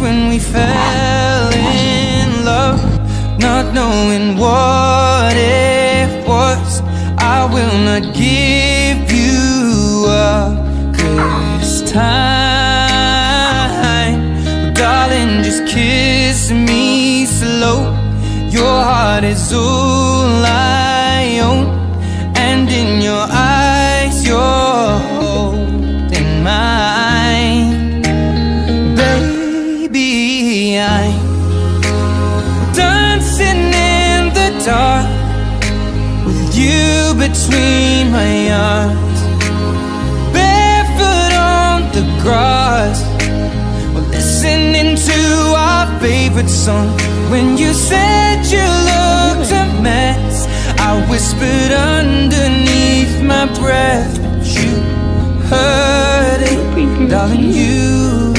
when we fell in love, not knowing what it was. I will not give you up this time, darling, just kiss me slow. Your heart is all I own, and in your eyes you're holding mine. Baby, I'm dancing in the dark with you between my arms, barefoot on the grass, we're listening to our favorite song. When you said you looked a mess, I whispered underneath my breath, but you heard it, darling, you